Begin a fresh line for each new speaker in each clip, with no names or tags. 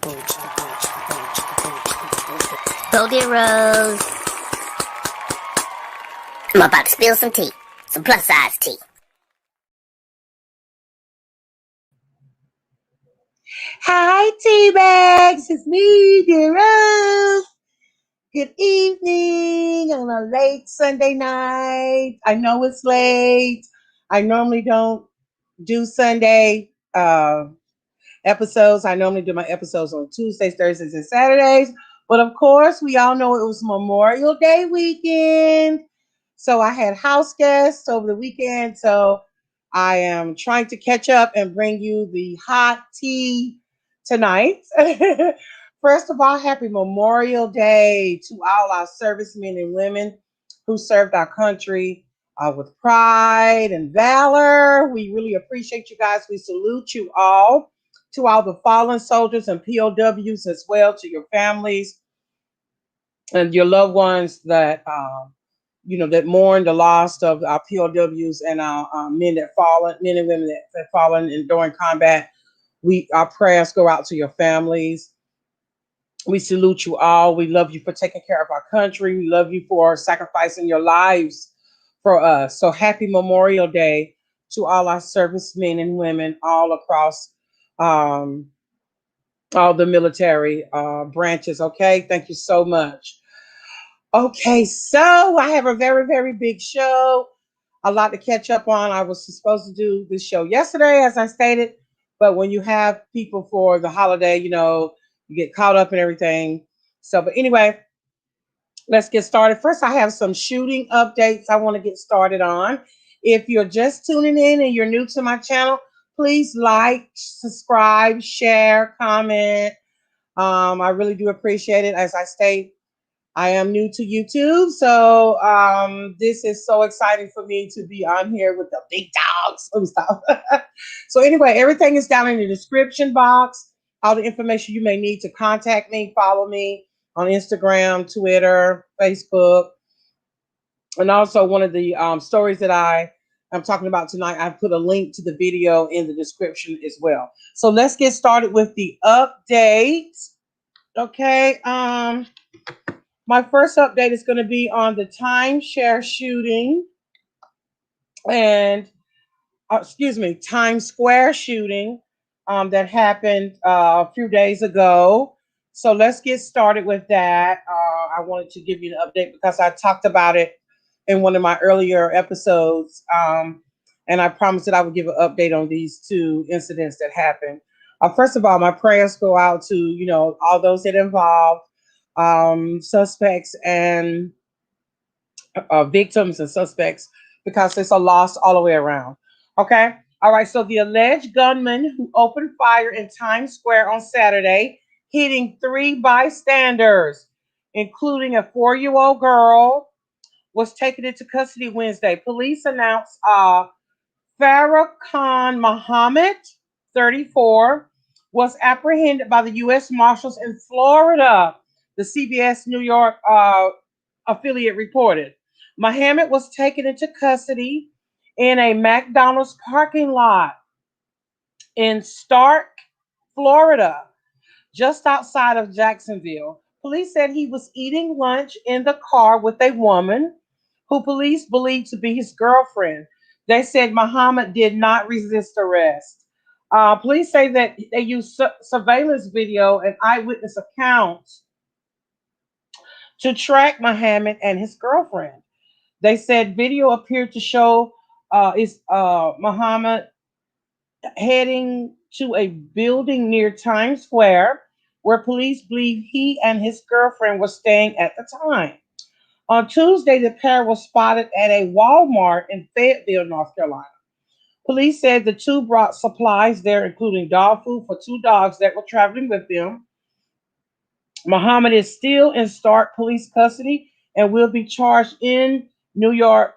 Golden Rose. I'm about to spill some tea. Some plus size tea.
Hi, tea bags. It's me, dear Rose. Good evening on a late Sunday night. I know it's late. I normally don't do Sunday episodes. I normally do my episodes on Tuesdays, Thursdays, and Saturdays. But of course, we all know it was Memorial Day weekend. So I had house guests over the weekend. So I am trying to catch up and bring you the hot tea tonight. First of all, happy Memorial Day to all our servicemen and women who served our country with pride and valor. We really appreciate you guys. We salute you all. To all the fallen soldiers and POWs as well, to your families and your loved ones that that mourn the loss of our POWs and our men and women that have fallen during combat. Our prayers go out to your families. We salute you all. We love you for taking care of our country. We love you for sacrificing your lives for us. So happy Memorial Day to all our servicemen and women all across all the military branches. Okay, thank you so much. Okay, so I have a very, very big show, a lot to catch up on. I was supposed to do this show yesterday, as I stated, but when you have people for the holiday, you get caught up in everything. So, but anyway, let's get started. First, I have some shooting updates I want to get started on. If you're just tuning in and you're new to my channel, please like, subscribe, share, comment. I really do appreciate it. As I state, I am new to YouTube, so this is so exciting for me to be on here with the big dogs. Oh, stop. So anyway, everything is down in the description box. All the information you may need to contact me, follow me on Instagram, Twitter, Facebook. And also one of the stories that I'm talking about tonight, I put a link to the video in the description as well. So let's get started with the updates. Okay. My first update is going to be on the timeshare shooting and, Times Square shooting that happened a few days ago. So let's get started with that. I wanted to give you an update because I talked about it in one of my earlier episodes. And I promised that I would give an update on these two incidents that happened. First of all, my prayers go out to, all those that involved, suspects and victims and suspects, because it's a loss all the way around. Okay. All right. So the alleged gunman who opened fire in Times Square on Saturday, hitting 3 bystanders, including a 4-year-old girl, was taken into custody Wednesday. Police announced Farrakhan Muhammad, 34, was apprehended by the U.S. Marshals in Florida, the CBS New York affiliate reported. Muhammad was taken into custody in a McDonald's parking lot in Stark, Florida, just outside of Jacksonville. Police said he was eating lunch in the car with a woman who police believed to be his girlfriend. They said Muhammad did not resist arrest. Police say that they used surveillance video and eyewitness accounts to track Muhammad and his girlfriend. They said video appeared to show Muhammad heading to a building near Times Square where police believe he and his girlfriend were staying at the time. On Tuesday, the pair was spotted at a Walmart in Fayetteville, North Carolina. Police said the two brought supplies there, including dog food for 2 dogs that were traveling with them. Muhammad is still in Stark police custody and will be charged in New York.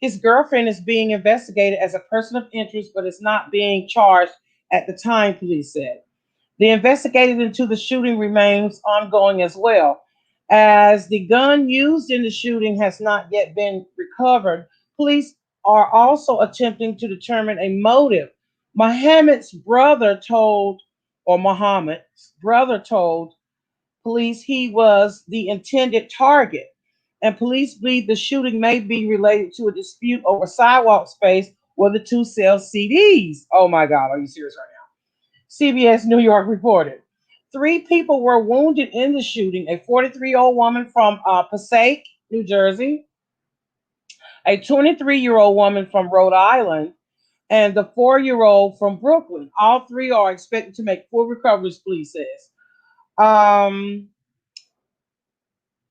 His girlfriend is being investigated as a person of interest, but is not being charged at the time, police said. The investigation into the shooting remains ongoing as well. As the gun used in the shooting has not yet been recovered, police are also attempting to determine a motive. Muhammad's brother or Muhammad's brother, told police he was the intended target. And police believe the shooting may be related to a dispute over sidewalk space where the two sell CDs. Oh my God, are you serious right now? CBS New York reported. Three people were wounded in the shooting: a 43-year-old woman from Passaic, New Jersey, a 23-year-old woman from Rhode Island, and the 4-year-old from Brooklyn. All three are expected to make full recoveries, police says. Um,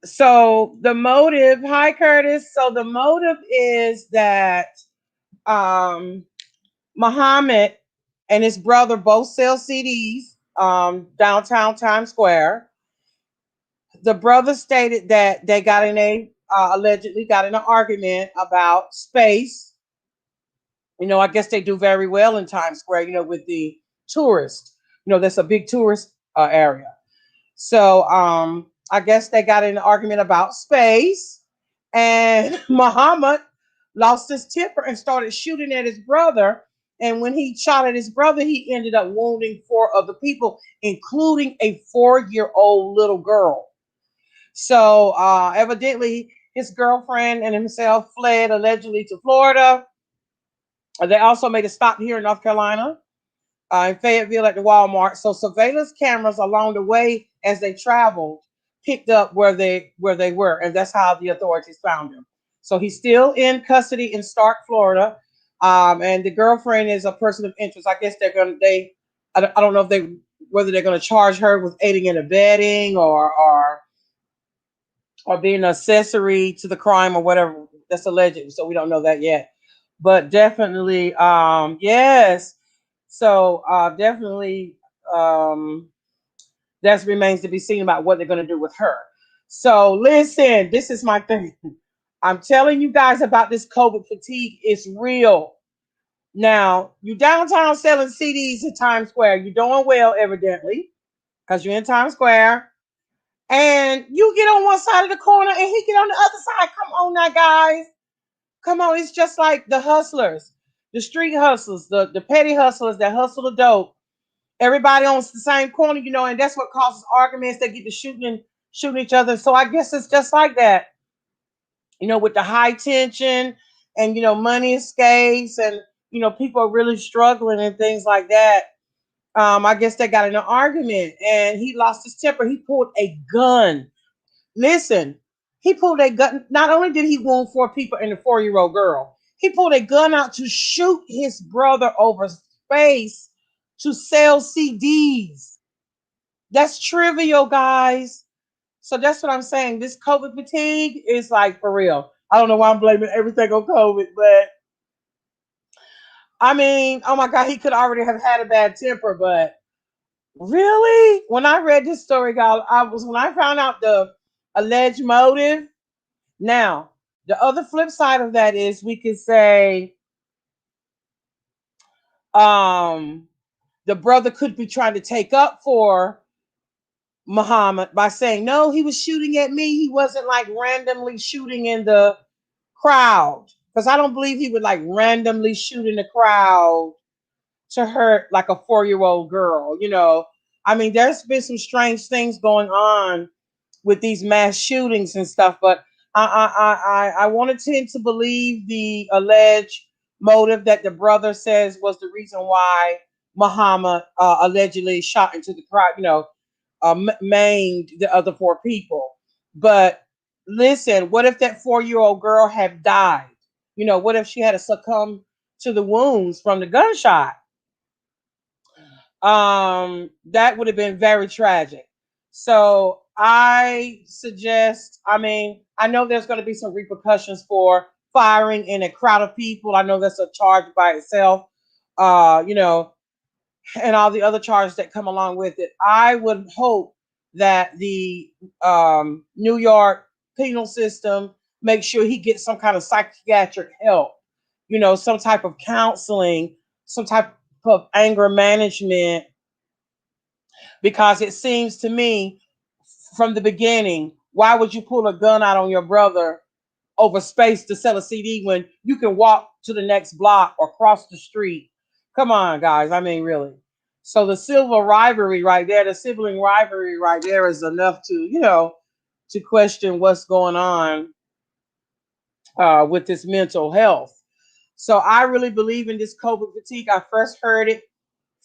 so the motive, hi Curtis. So the motive is that um, Muhammad and his brother both sell CDs downtown Times Square. The brother stated that they got in a allegedly got in an argument about space. I guess they do very well in Times Square. With the tourists. That's a big tourist area. So I guess they got in an argument about space, and Muhammad lost his temper and started shooting at his brother. And when he shot at his brother, he ended up wounding four other people, including a 4-year-old little girl. So evidently, his girlfriend and himself fled allegedly to Florida. They also made a stop here in North Carolina, in Fayetteville at the Walmart. So surveillance cameras along the way as they traveled picked up where they were, and that's how the authorities found him. So he's still in custody in Stark, Florida, and the girlfriend is a person of interest. I guess I don't know if whether they're going to charge her with aiding and abetting or being an accessory to the crime or whatever that's alleged. So we don't know that yet, but definitely, yes. So definitely, that remains to be seen about what they're going to do with her. So listen, this is my thing. I'm telling you guys about this COVID fatigue. It's real. Now, you downtown selling CDs in Times Square. You're doing well, evidently, because you're in Times Square. And you get on one side of the corner and he get on the other side. Come on now, guys. Come on. It's just like the hustlers, the street hustlers, the petty hustlers that hustle the dope. Everybody owns the same corner, and that's what causes arguments. They get to shooting each other. So I guess it's just like that, with the high tension and, money escapes and, people are really struggling and things like that. I guess they got in an argument and he lost his temper. He pulled a gun. Listen, he pulled a gun. Not only did he wound 4 people and a 4-year-old girl, he pulled a gun out to shoot his brother over space to sell CDs. That's trivial, guys. So that's what I'm saying. This COVID fatigue is like for real. I don't know why I'm blaming everything on COVID, but I mean, oh my God, he could already have had a bad temper, but really, when I read this story, guys, when I found out the alleged motive. Now, the other flip side of that is we could say the brother could be trying to take up for Muhammad by saying, no, he was shooting at me. He wasn't like randomly shooting in the crowd. Because I don't believe he would like randomly shoot in the crowd to hurt like a 4-year-old girl. I mean, there's been some strange things going on with these mass shootings and stuff, but I want to tend to believe the alleged motive that the brother says was the reason why Muhammad allegedly shot into the crowd, maimed the other 4 people. But listen, what if that 4-year-old girl had died? What if she had succumbed to the wounds from the gunshot? That would have been very tragic. So I suggest, I know there's going to be some repercussions for firing in a crowd of people. I know that's a charge by itself, and all the other charges that come along with it. I would hope that the New York penal system makes sure he gets some kind of psychiatric help, some type of counseling, some type of anger management, because it seems to me from the beginning, why would you pull a gun out on your brother over space to sell a CD when you can walk to the next block or cross the street? Come on, guys. I mean, really. So the civil rivalry right there, the sibling rivalry right there is enough to, to question what's going on with this mental health. So I really believe in this COVID fatigue. I first heard it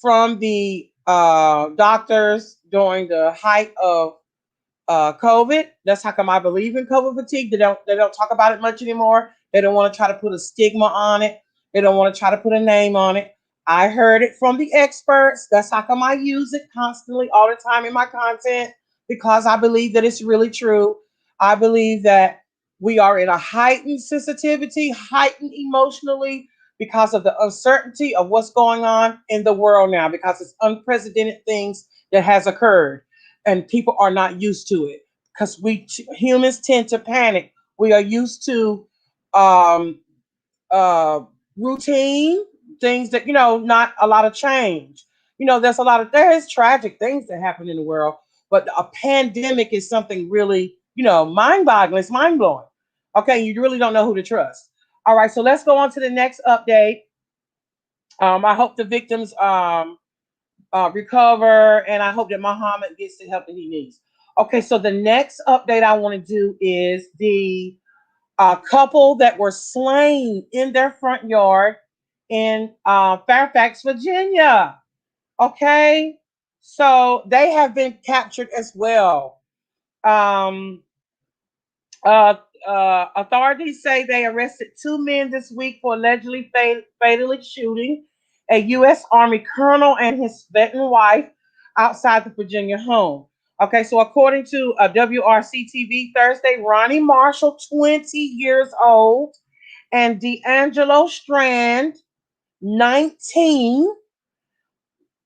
from the doctors during the height of COVID. That's how come I believe in COVID fatigue. They don't talk about it much anymore. They don't want to try to put a stigma on it. They don't want to try to put a name on it. I heard it from the experts. That's how come I use it constantly all the time in my content, because I believe that it's really true. I believe that we are in a heightened sensitivity, heightened emotionally, because of the uncertainty of what's going on in the world now, because it's unprecedented things that has occurred and people are not used to it, because we humans tend to panic. We are used to um, uh, routine things that, not a lot of change. There is tragic things that happen in the world, but a pandemic is something really, mind-boggling. It's mind-blowing. Okay, you really don't know who to trust. All right, so let's go on to the next update. I hope the victims recover, and I hope that Muhammad gets the help that he needs. Okay, so the next update I want to do is the couple that were slain in their front yard in Fairfax, Virginia. Okay, so they have been captured as well. Um, uh, Authorities say they arrested two men this week for allegedly fatally shooting a U.S. Army colonel and his veteran wife outside the Virginia home. Okay, so according to WRC TV Thursday, Ronnie Marshall, 20 years old, and D'Angelo Strand, 19,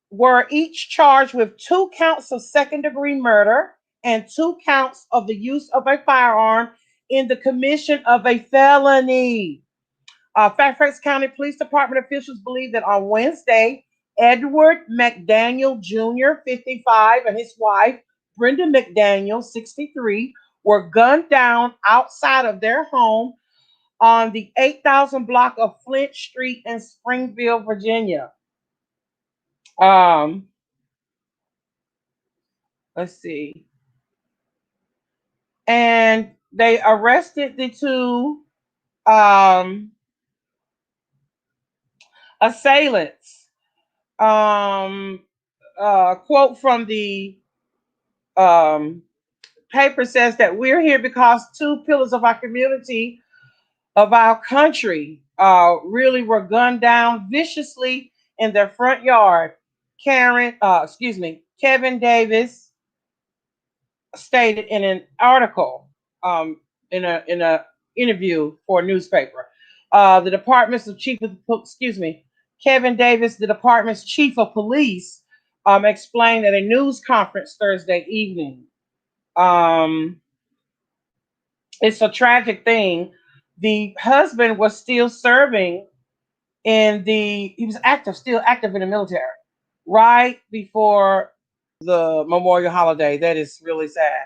were each charged with 2 counts of second-degree murder and 2 counts of the use of a firearm in the commission of a felony. Fairfax County Police Department officials believe that on Wednesday, Edward McDaniel Jr., 55, and his wife, Brenda McDaniel, 63, were gunned down outside of their home on the 8,000 block of Flint Street in Springfield, Virginia. Um, let's see. And they arrested the two um, assailants. Um, Quote from the um, paper says that we're here because two pillars of our community, of our country, really were gunned down viciously in their front yard. Kevin Davis stated in an article, in a interview for a newspaper. The department's chief of excuse me, Kevin Davis, the department's chief of police, explained at a news conference Thursday evening. Um, it's a tragic thing. The husband was still serving he was still active in the military, right before the Memorial holiday. That is really sad.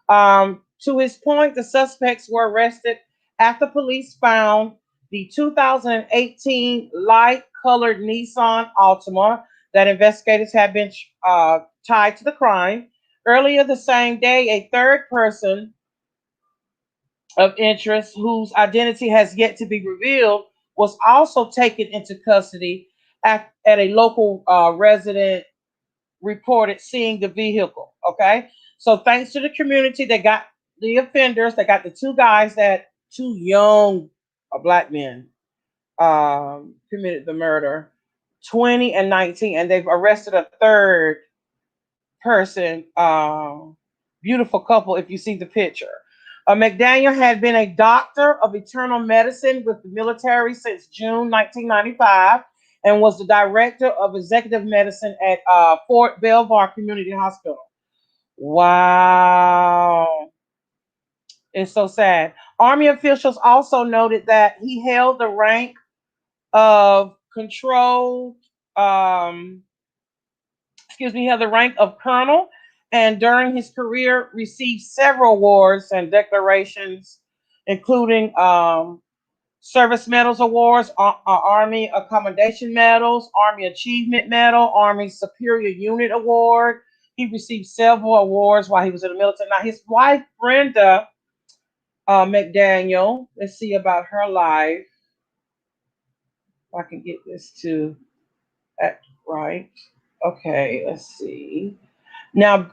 To his point, the suspects were arrested after police found the 2018 light colored Nissan Altima that investigators had been tied to the crime. Earlier the same day, a third person of interest, whose identity has yet to be revealed, was also taken into custody at a local resident reported seeing the vehicle. Okay, so thanks to the community, they got the offenders. They got the two young black men committed the murder, 20 and 19, and they've arrested a third person, beautiful couple, if you see the picture. McDaniel had been a doctor of internal medicine with the military since June 1995 and was the director of executive medicine at Fort Belvoir Community Hospital. Wow. It's so sad. Army officials also noted that he held the rank of controlled he held the rank of colonel, and during his career received several awards and decorations, including Service Medals Awards, Army Accommodation Medals, Army Achievement Medal, Army Superior Unit Award. He received several awards while he was in the military. Now, his wife, Brenda McDaniel, let's see about her life. If I can get this to act right. Okay, let's see. Now,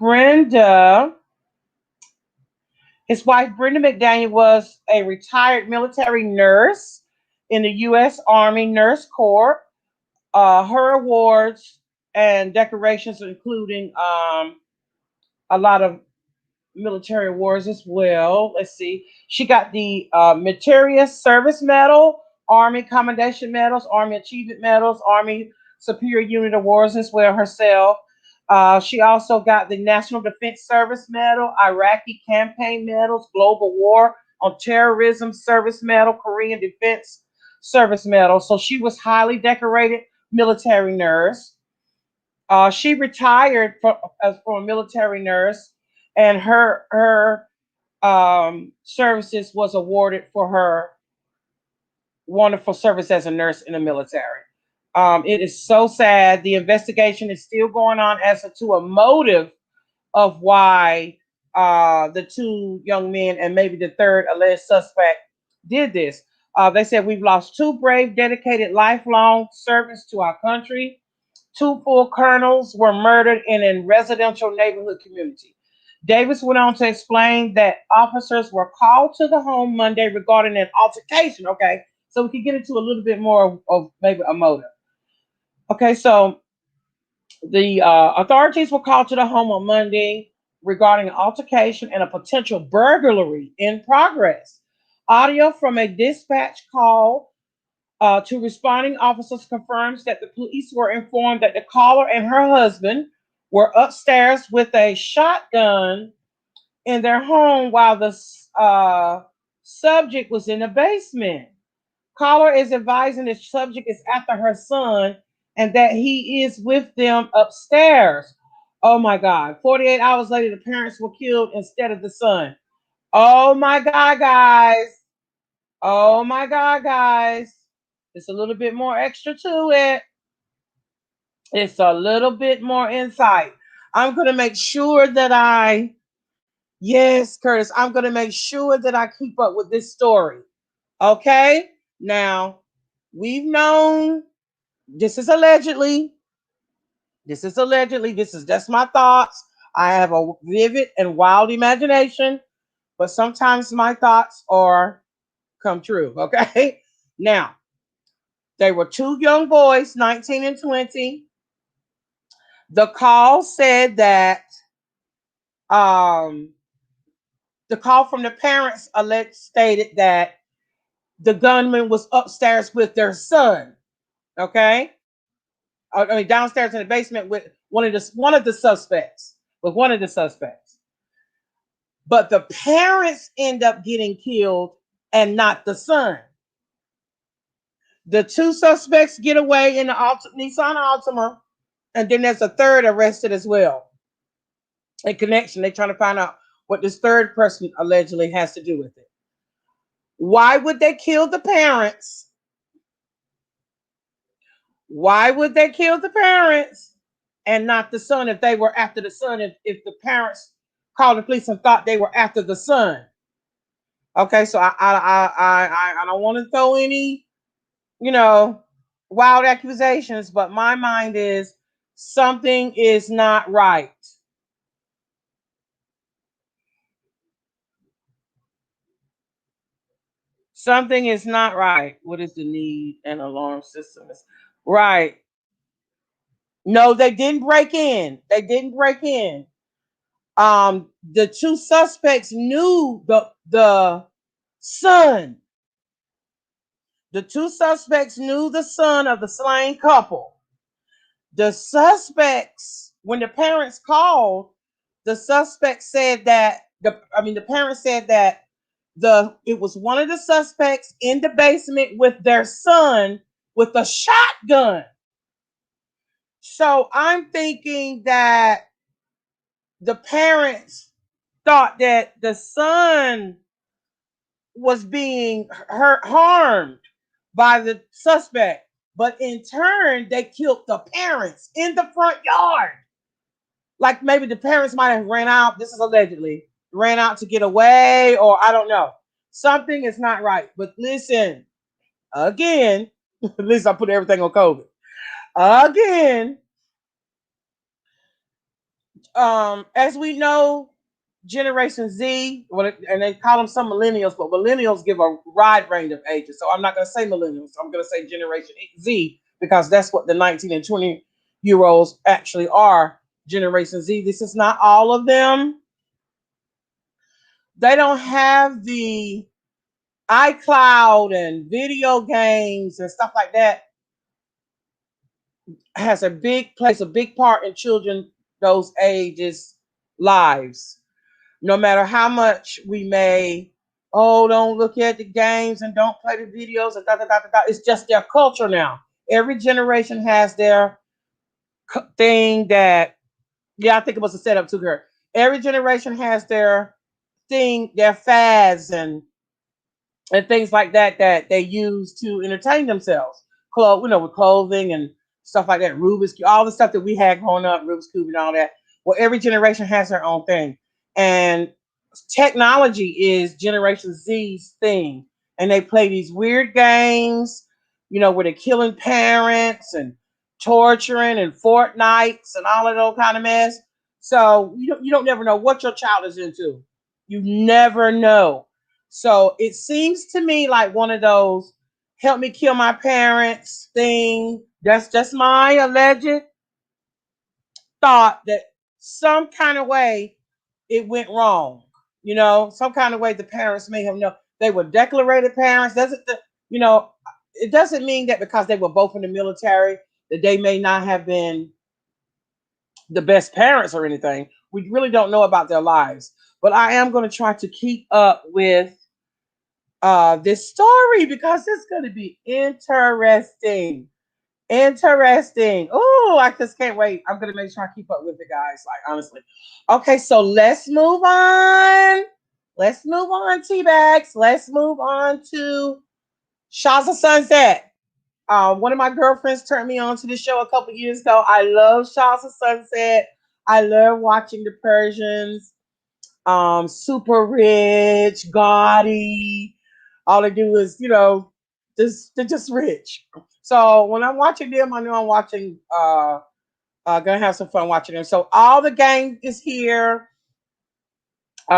his wife, Brenda McDaniel, was a retired military nurse in the U.S. Army Nurse Corps. Her awards and decorations, including a lot of military awards as well. Let's see. She got the Meritorious Service Medal, Army Commendation Medals, Army Achievement Medals, Army Superior Unit Awards as well herself. She also got the National Defense Service Medal, Iraqi Campaign Medals, Global War on Terrorism Service Medal, Korean Defense Service Medal. So she was highly decorated military nurse. She retired from a military nurse, and her services was awarded for her wonderful service as a nurse in the military. It is so sad. The investigation is still going on as to a motive of why the two young men and maybe the third alleged suspect did this. They said we've lost two brave, dedicated, lifelong servants to our country. Two full colonels were murdered in a residential neighborhood community. Davis went on to explain that officers were called to the home Monday regarding an altercation. Okay, so we can get into a little bit more of maybe a motive. Okay, so the authorities were called to the home on Monday regarding an altercation and a potential burglary in progress. Audio from a dispatch call to responding officers confirms that the police were informed that the caller and her husband were upstairs with a shotgun in their home while the subject was in the basement. Caller is advising the subject is after her son and that he is with them upstairs. Oh my God. 48 hours later, the parents were killed instead of the son. Oh my God, guys. Oh my God, guys. It's a little bit more extra to it. It's a little bit more insight. I'm going to make sure that yes, Curtis, I'm going to make sure that I keep up with this story. Okay? Now, we've known this is allegedly. This is allegedly. This is just my thoughts. I have a vivid and wild imagination, but sometimes my thoughts are come true. Okay? Now, they were two young boys, 19 and 20. The call said that um, the call from the parents stated that the gunman was upstairs with their son. Okay, I mean downstairs in the basement with one of the suspects. With one of the suspects, but the parents end up getting killed and not the son. The two suspects get away in the Nissan Altima, and then there's a third arrested as well. In connection, they're trying to find out what this third person allegedly has to do with it. Why would they kill the parents? Why would they kill the parents and not the son if they were after the son? If the parents called the police and thought they were after the son. Okay, so I don't want to throw any, you know, wild accusations, but my mind is something is not right. Something is not right. What is the need and alarm system? Right. No, they didn't break in. They didn't break in. The two suspects knew the son. The two suspects knew the son of the slain couple. The suspects, when the parents called, the suspect said that the parents said that it was one of the suspects in the basement with their son with a shotgun. So I'm thinking that the parents thought that the son was being harmed by the suspect, but in turn, they killed the parents in the front yard. Like maybe the parents might have ran out. This is allegedly ran out to get away, or I don't know. Something is not right. But listen, again, at least I put everything on COVID. Again, as we know, Generation Z, and they call them some millennials, but millennials give a wide range of ages. So I'm not going to say millennials. I'm going to say Generation Z because that's what the 19 and 20-year olds actually are. Generation Z. This is not all of them. They don't have the iCloud and video games and stuff like that. Has a big place, a big part in children those ages' lives. No matter how much we may, oh, don't look at the games and don't play the videos and da da da da da. It's just their culture now. Every generation has their thing that, yeah, I think it was a setup to her. Every generation has their thing, their fads and things like that that they use to entertain themselves. With clothing and stuff like that, Rubik's Cube, all the stuff that we had growing up, Rubik's Cube and all that. Well, every generation has their own thing, and technology is Generation Z's thing, and they play these weird games, where they're killing parents and torturing and Fortnites and all of that kind of mess. So you don't never know what your child is into. You never know. So it seems to me like one of those help me kill my parents thing. That's just my alleged thought that some kind of way it went wrong. Some kind of way the parents may have known they were declarated parents. It doesn't mean that because they were both in the military that they may not have been the best parents or anything. We really don't know about their lives. But I am going to try to keep up with this story because it's going to be interesting. Interesting. Oh, I just can't wait. I'm going to make sure I keep up with it, guys. Like, honestly. Okay, so let's move on. Let's move on, T-Bags. Let's move on to Shahs of Sunset. One of my girlfriends turned me on to this show a couple years ago. I love Shahs of Sunset. I love watching the Persians. Super rich, gaudy. All they do is, they're just rich. So when I'm watching them, I know I'm watching, gonna have some fun watching them. So all the gang is here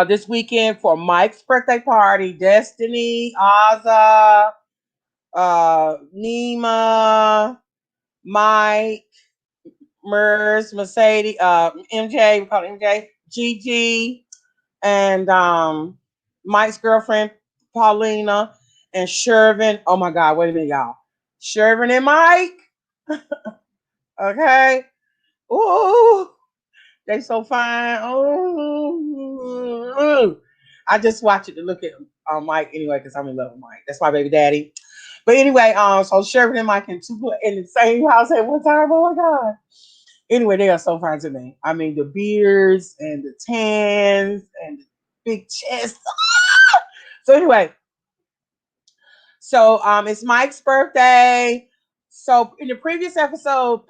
this weekend for Mike's birthday party. Destiny, Aza, Nima, Mike, Mers, Mercedes, MJ, we call it MJ, Gigi, and Mike's girlfriend Paulina and Shervin. Oh my God, wait a minute, y'all. Shervin and Mike. Okay. Ooh, they so fine. Ooh. I just watch it to look at Mike anyway because I'm in love with Mike. That's my baby daddy. But anyway, so Shervin and Mike in the same house at one time. Oh my God. Anyway, they are so fine to me. I mean, the beards and the tans and the big chest. So anyway, it's Mike's birthday. So in the previous episode,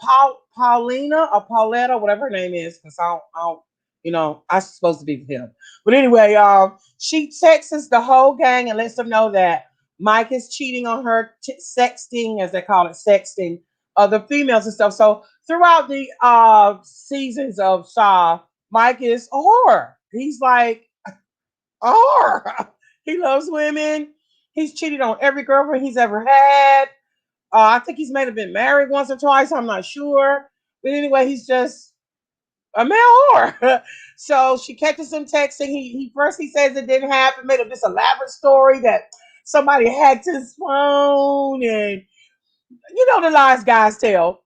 Paulina or Pauletta, whatever her name is, because I'm supposed to be with him. But anyway, she texts the whole gang and lets them know that Mike is cheating on her, sexting, as they call it, sexting other females and stuff. So throughout the seasons of Shaw, Mike is a whore. He's like a whore. He loves women. He's cheated on every girlfriend he's ever had. I think he's may have been married once or twice. I'm not sure. But anyway, he's just a male whore. So she catches him texting. He first he says it didn't happen, made up this elaborate story that somebody hacked his phone, and the lies guys tell.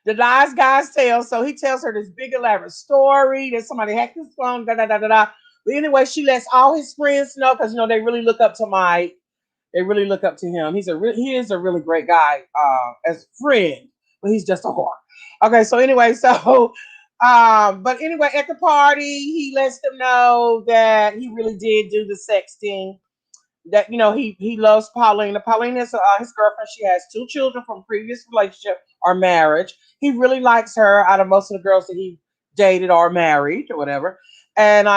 The lies guys tell. So he tells her this big elaborate story that somebody hacked his phone, da da da da da. But anyway, she lets all his friends know because they really look up to Mike. They really look up to him. He is a really great guy as a friend, but he's just a whore. Okay, so anyway, so But anyway, at the party, he lets them know that he really did do the sexting. That he loves Paulina. Paulina is his girlfriend. She has two children from previous relationship or marriage. He really likes her out of most of the girls that he dated or married or whatever. And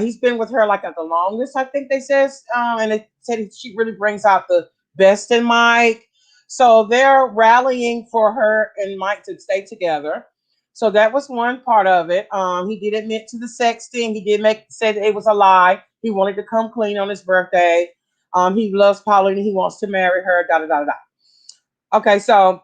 he's been with her like at the longest, I think they says. And they said she really brings out the best in Mike. So they're rallying for her and Mike to stay together. So that was one part of it. He did admit to the sexting. He did say that it was a lie. He wanted to come clean on his birthday. He loves Paulina. He wants to marry her. Da da da da. Okay, so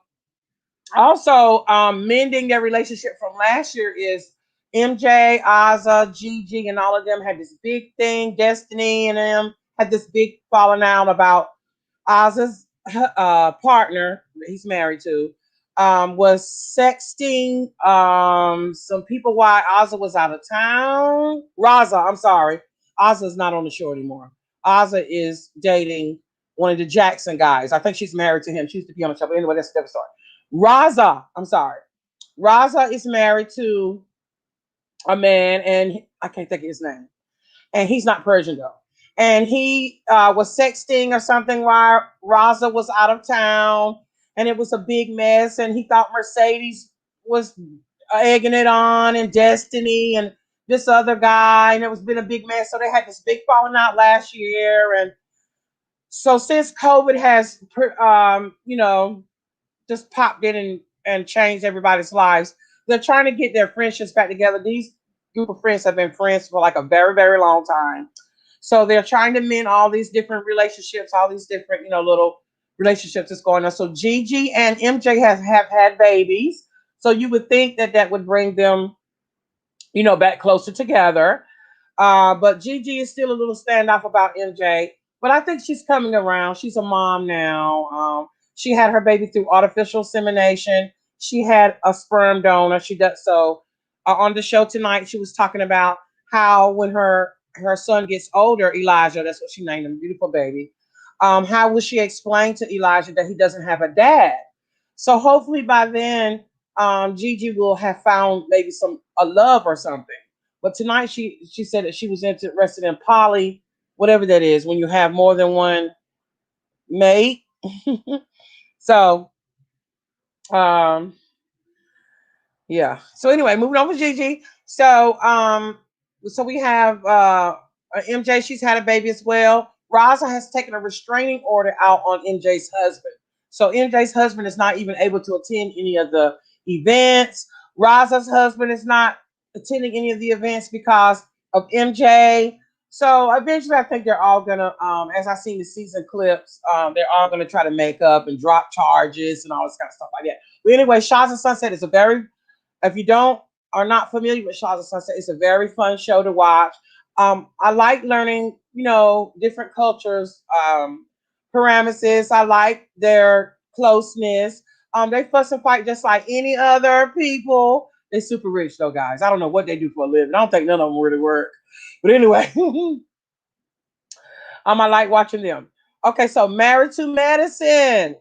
also mending their relationship from last year is MJ, Ozza, Gigi, and all of them had this big thing. Destiny and them had this big falling out about Oz's partner that he's married to was sexting some people while Ozza was out of town. Raza, I'm sorry. Ozza's not on the show anymore. Ozza is dating one of the Jackson guys. I think she's married to him. She used to be on the show. But anyway, that's a different story. Raza, I'm sorry. Raza is married to a man, and I can't think of his name. And he's not Persian though. And he was sexting or something while Raza was out of town, and it was a big mess. And he thought Mercedes was egging it on, and Destiny, and this other guy, and it was been a big mess. So they had this big falling out last year, and so since COVID has, just popped in and changed everybody's lives. They're trying to get their friendships back together. These group of friends have been friends for like a very, very long time. So they're trying to mend all these different relationships, all these different, little relationships that's going on. So Gigi and MJ have had babies. So you would think that that would bring them, back closer together. But Gigi is still a little standoff about MJ. But I think she's coming around. She's a mom now. She had her baby through artificial insemination. She had a sperm donor. She does so. On the show tonight, she was talking about how when her son gets older, Elijah, that's what she named him, beautiful baby. How will she explain to Elijah that he doesn't have a dad? So hopefully by then, Gigi will have found maybe a love or something. But tonight she said that she was interested in poly, whatever that is, when you have more than one mate. So um yeah. So anyway, moving on with Gigi. So we have MJ. She's had a baby as well. Raza has taken a restraining order out on MJ's husband. So MJ's husband is not even able to attend any of the events. Raza's husband is not attending any of the events because of MJ. So eventually, I think they're all gonna, as I seen the season clips, they're all gonna try to make up and drop charges and all this kind of stuff like that. But anyway, Shahs and Sunset is a very, if you don't are not familiar with Shahs and Sunset, it's a very fun show to watch. I like learning, different cultures, parameters. I like their closeness. They fuss and fight just like any other people. They're super rich though, guys. I don't know what they do for a living. I don't think none of them really work. But anyway, I like watching them. Okay, so Married to Medicine.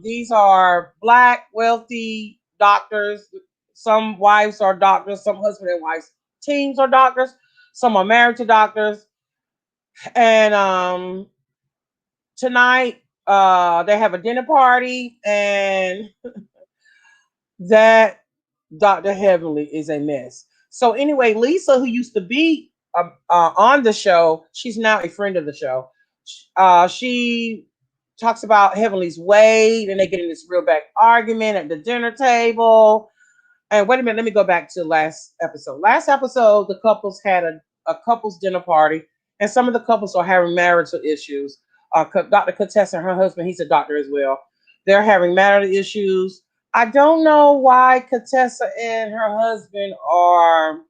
These are black, wealthy doctors. Some wives are doctors, some husband and wives. Teams are doctors. Some are married to doctors. And tonight, they have a dinner party, and that Dr. Heavenly is a mess. So anyway, Lisa, who used to be on the show, she's now a friend of the show. She talks about Heavenly's weight, and they get in this real bad argument at the dinner table. And wait a minute, let me go back to last episode. Last episode, the couples had a couples dinner party, and some of the couples are having marital issues. Dr. Contessa and her husband, he's a doctor as well. They're having marital issues. I don't know why Contessa and her husband are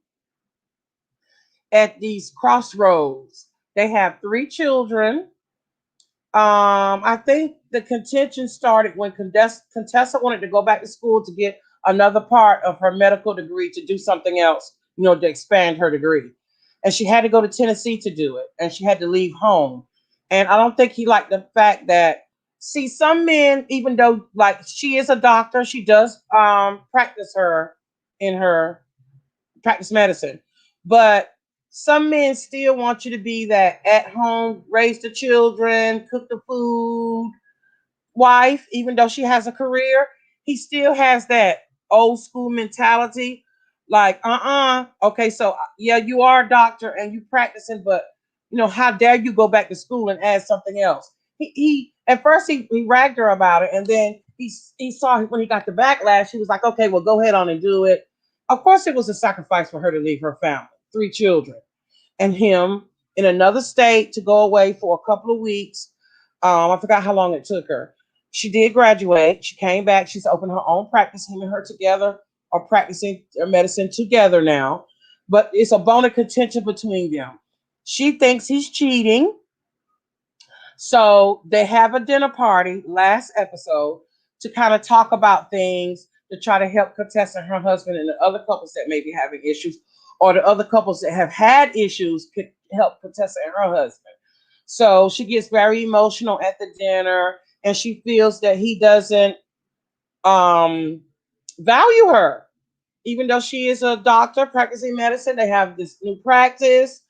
at these crossroads. They have three children. I think the contention started when Contessa wanted to go back to school to get another part of her medical degree to do something else, to expand her degree. And she had to go to Tennessee to do it, and she had to leave home. And I don't think he liked the fact that, see, some men, even though like she is a doctor, she does practice her in her practice medicine. But some men still want you to be that at home, raise the children, cook the food, wife, even though she has a career, he still has that old school mentality. Like, okay, so yeah, you are a doctor and you practicing, but how dare you go back to school and add something else? He at first he ragged her about it, and then he saw when he got the backlash, he was like, okay, well, go ahead on and do it. Of course, it was a sacrifice for her to leave her family, three children, and him in another state to go away for a couple of weeks. I forgot how long it took her. She did graduate. She came back. She's opened her own practice. Him and her together are practicing their medicine together now. But it's a bone of contention between them. She thinks he's cheating. So they have a dinner party last episode to kind of talk about things to try to help Contessa and her husband and the other couples that may be having issues, or the other couples that have had issues could help Contessa and her husband. So she gets very emotional at the dinner, and she feels that he doesn't um, value her, even though she is a doctor practicing medicine. They have this new practice.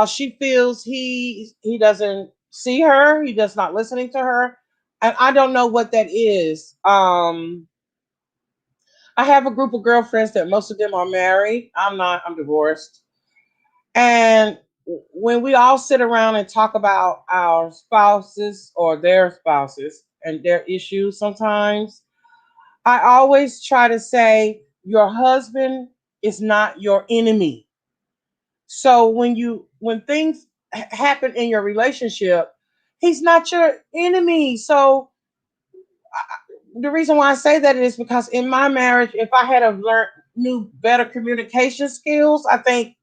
She feels he doesn't see her. He does not listening to her, and I don't know what that is. I have a group of girlfriends that most of them are married. I'm not. I'm divorced. And when we all sit around and talk about our spouses or their spouses and their issues, sometimes I always try to say your husband is not your enemy. So when things happen in your relationship, he's not your enemy. So the reason why I say that is because in my marriage, if I had have learned new better communication skills, I think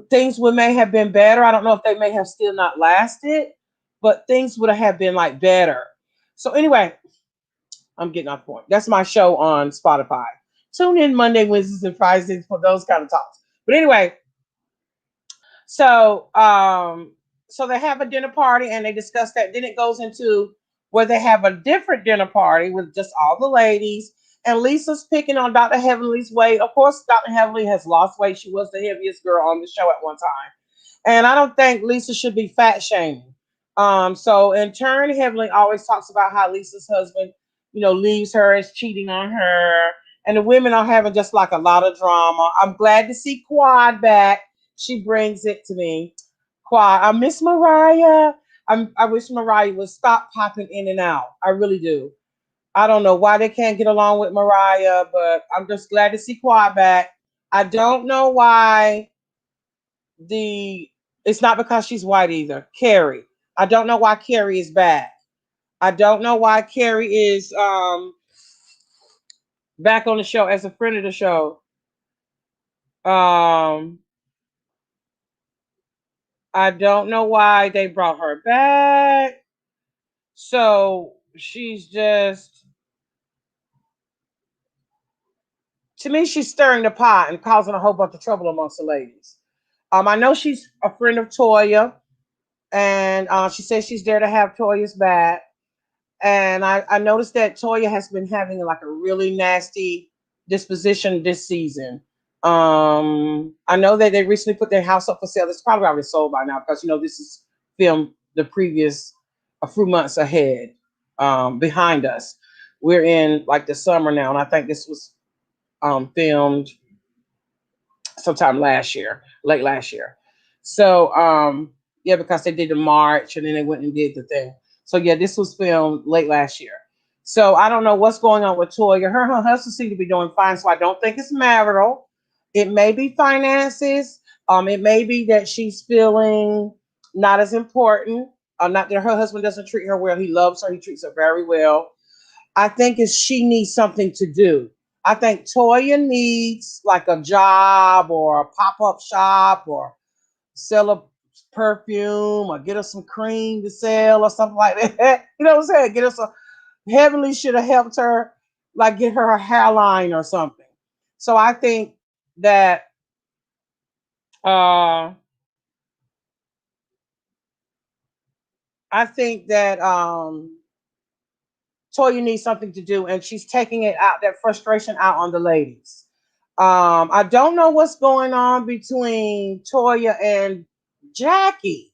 things would may have been better. I don't know if they may have still not lasted, but things would have been like better. So anyway, I'm getting off point. That's my show on Spotify. Tune in Monday, Wednesdays, and Fridays for those kind of talks. But anyway, so so they have a dinner party and they discuss that. Then it goes into where they have a different dinner party with just all the ladies. And Lisa's picking on Dr. Heavenly's weight. Of course, Dr. Heavenly has lost weight. She was the heaviest girl on the show at one time. And I don't think Lisa should be fat shaming. So in turn, Heavenly always talks about how Lisa's husband, leaves her, is cheating on her. And the women are having just like a lot of drama. I'm glad to see Quad back. She brings it to me. Quad, I miss Mariah. I wish Mariah would stop popping in and out. I really do. I don't know why they can't get along with Mariah, but I'm just glad to see Quad back. I don't know why the it's not because she's white either. Carrie. I don't know why Carrie is back. I don't know why Carrie is back on the show as a friend of the show. Um I don't know why they brought her back. So she's just, to me, she's stirring the pot and causing a whole bunch of trouble amongst the ladies. I know she's a friend of Toya, and she says she's there to have Toya's back. And I noticed that Toya has been having like a really nasty disposition this season. I know that they recently put their house up for sale. It's probably already sold by now because this is filmed the previous a few months ahead, behind us. We're in like the summer now, and I think this was filmed sometime last year, late last year. So yeah, because they did the march and then they went and did the thing. So yeah, this was filmed late last year. So I don't know what's going on with Toya. Her husband seem to be doing fine, so I don't think it's marital. It may be finances. It may be that she's feeling not as important. Not that her husband doesn't treat her well. He loves her. He treats her very well. I think is she needs something to do. I think Toya needs like a job or a pop-up shop or sell a perfume or get her some cream to sell or something like that. You know what I'm saying? Get her some Heavenly should have helped her like get her a hairline or something. So that uh I think that Toya needs something to do, and she's taking it out, that frustration out on the ladies. I don't know what's going on between Toya and Jackie.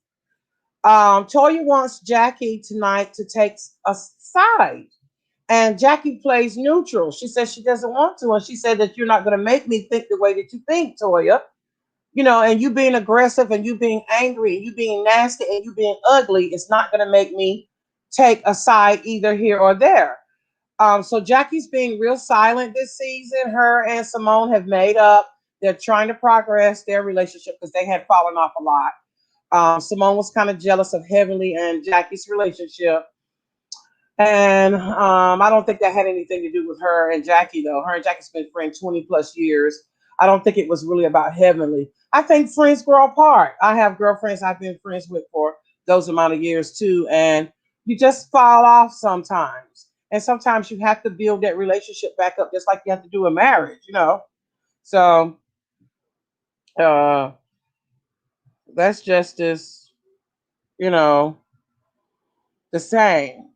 Toya wants Jackie tonight to take a side, and Jackie plays neutral. She says she doesn't want to, and she said that you're not going to make me think the way that you think, Toya. You know, and you being aggressive and you being angry and you being nasty and you being ugly is not going to make me take a side either here or there. So Jackie's being real silent this season. Her and Simone have made up. They're trying to progress their relationship because they had fallen off a lot. Simone was kind of jealous of Heavenly and Jackie's relationship. And I don't think that had anything to do with her and Jackie, though. Her and Jackie's been friends 20 plus years. I don't think it was really about Heavenly. I think friends grow apart. I have girlfriends I've been friends with for those amount of years, too. And you just fall off sometimes. And sometimes you have to build that relationship back up, just like you have to do a marriage, you know? So uh, that's just as, you know, the same.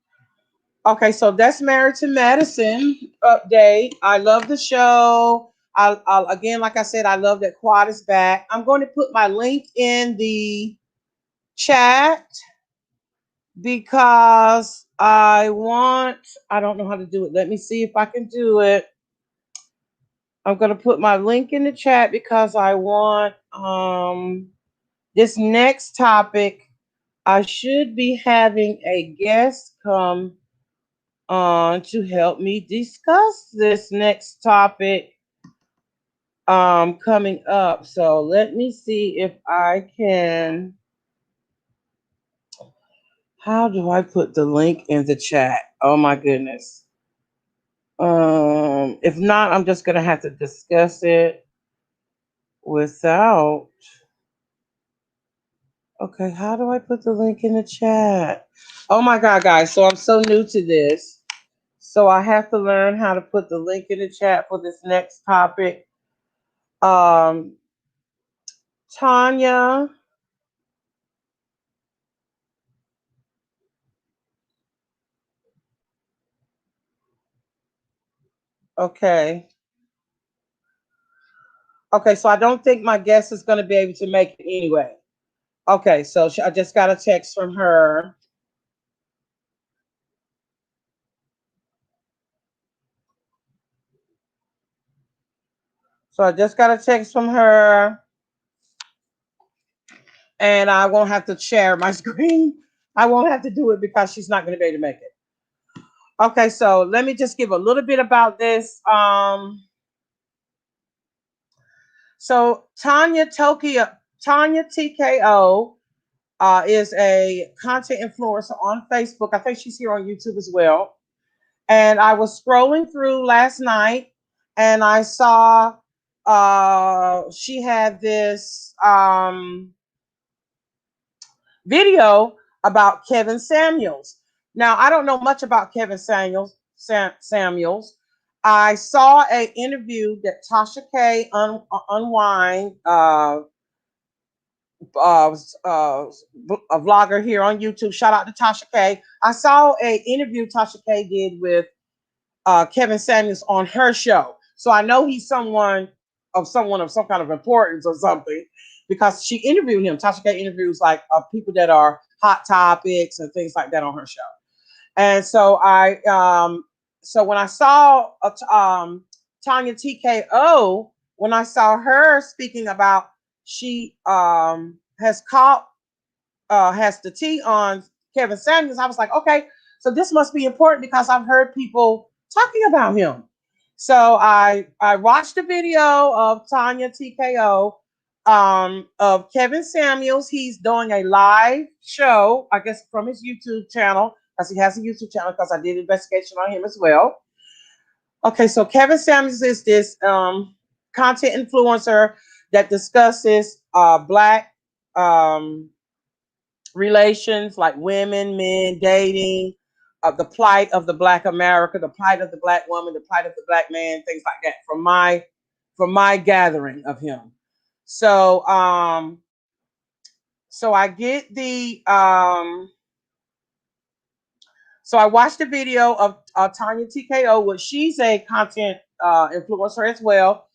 Okay, so that's Married to Medicine update. I love the show. Again, like I said, I love that Quad is back. I'm going to put my link in the chat because I don't know how to do it. Let me see if I can do it. I'm going to put my link in the chat because I want this next topic. I should be having a guest come on to help me discuss this next topic coming up. So let me see if I can. How do I put the link in the chat? Oh my goodness. If not, I'm just gonna have to discuss it without. Okay, how do I put the link in the chat? Oh my god, guys, so I'm so new to this. So I have to learn how to put the link in the chat for this next topic. Tonya. Okay. Okay, so I don't think my guest is going to be able to make it anyway. Okay, so I just got a text from her. So I just got a text from her, and I won't have to share my screen. I won't have to do it because she's not going to be able to make it. Okay, so let me just give a little bit about this. So Tonya Tko is a content influencer on Facebook. I think she's here on YouTube as well. And I was scrolling through last night, and I saw she had this video about Kevin Samuels. Now, I don't know much about Kevin Samuels. I saw an interview that Tasha K Unwind, a vlogger here on YouTube. Shout out to Tasha K. I saw an interview Tasha K did with Kevin Samuels on her show. So I know he's someone of some kind of importance or something because she interviewed him. Tasha K interviews like people that are hot topics and things like that on her show. And so so when I saw Tonya Tko, when I saw her speaking about she has the tea on Kevin Samuels, I was like, okay, so this must be important because I've heard people talking about him. So I watched the video of Tonya Tko of Kevin Samuels. He's doing a live show, I guess, from his YouTube channel because he has a YouTube channel because I did an investigation on him as well. Okay, so Kevin Samuels is this content influencer that discusses black relations like women, men, dating, the plight of the Black America, the plight of the Black woman, the plight of the Black man, things like that. From my gathering of him, so so I get the so I watched the video of Tonya Tko, which she's a content influencer as well.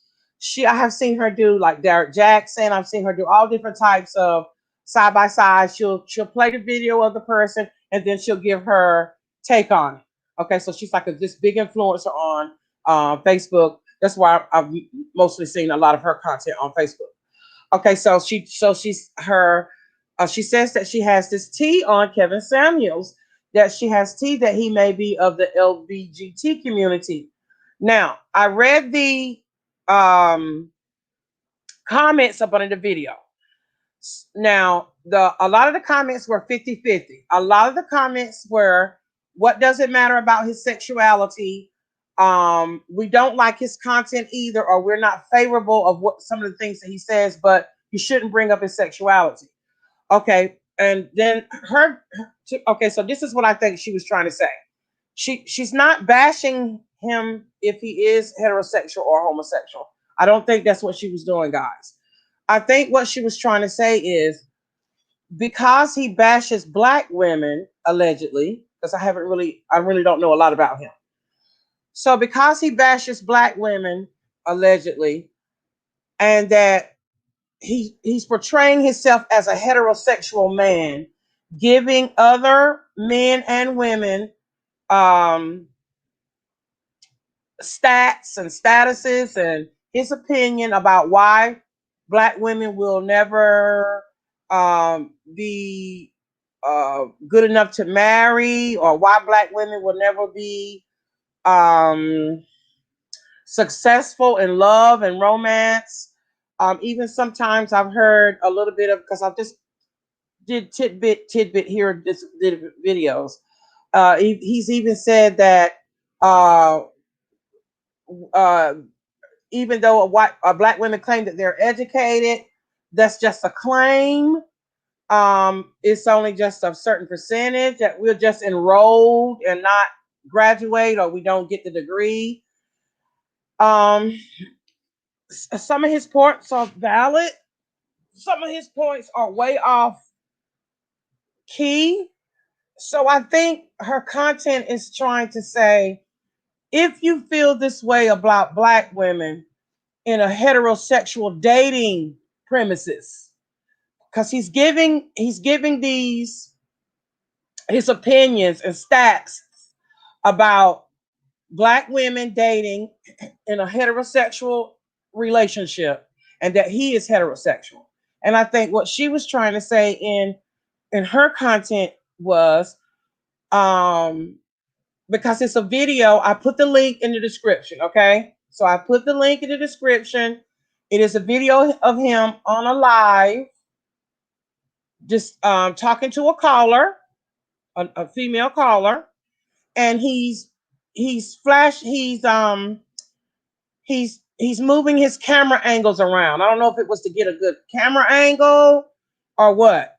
I have seen her do like Derek Jackson. I've seen her do all different types of side by side. She'll play the video of the person and then she'll give her take on it. Okay, so she's like this big influencer on Facebook. That's why I've mostly seen a lot of her content on Facebook. Okay, she says that she has this tea on Kevin Samuels, that she has tea that he may be of the LBGT community. Now, I read the um, comments up under the video. Now, a lot of the comments were 50-50. A lot of the comments were, what does it matter about his sexuality? We don't like his content either, or we're not favorable of what some of the things that he says, but you shouldn't bring up his sexuality. Okay, and then okay, so this is what I think she was trying to say. She's not bashing him if he is heterosexual or homosexual. I don't think that's what she was doing, guys. I think what she was trying to say is, because he bashes black women, allegedly, because I really don't know a lot about him. So because he bashes black women, allegedly, and that he's portraying himself as a heterosexual man, giving other men and women um, stats and statuses and his opinion about why black women will never be good enough to marry, or why black women will never be successful in love and romance. Even sometimes I've heard a little bit of, because I've just did tidbit here, just did videos. He's even said that uh, uh, even though black women claim that they're educated, that's just a claim. It's only just a certain percentage that we're just enrolled and not graduate, or we don't get the degree. Um, some of his points are valid. Some of his points are way off key. So I think her content is trying to say, if you feel this way about black women in a heterosexual dating premises, because he's giving these his opinions and stats about black women dating in a heterosexual relationship, and that he is heterosexual. And I think what she was trying to say in her content was, because it's a video, I put the link in the description. Okay, so I put the link in the description. It is a video of him on a live, just talking to a caller, a female caller, and he's moving his camera angles around. I don't know if it was to get a good camera angle or what.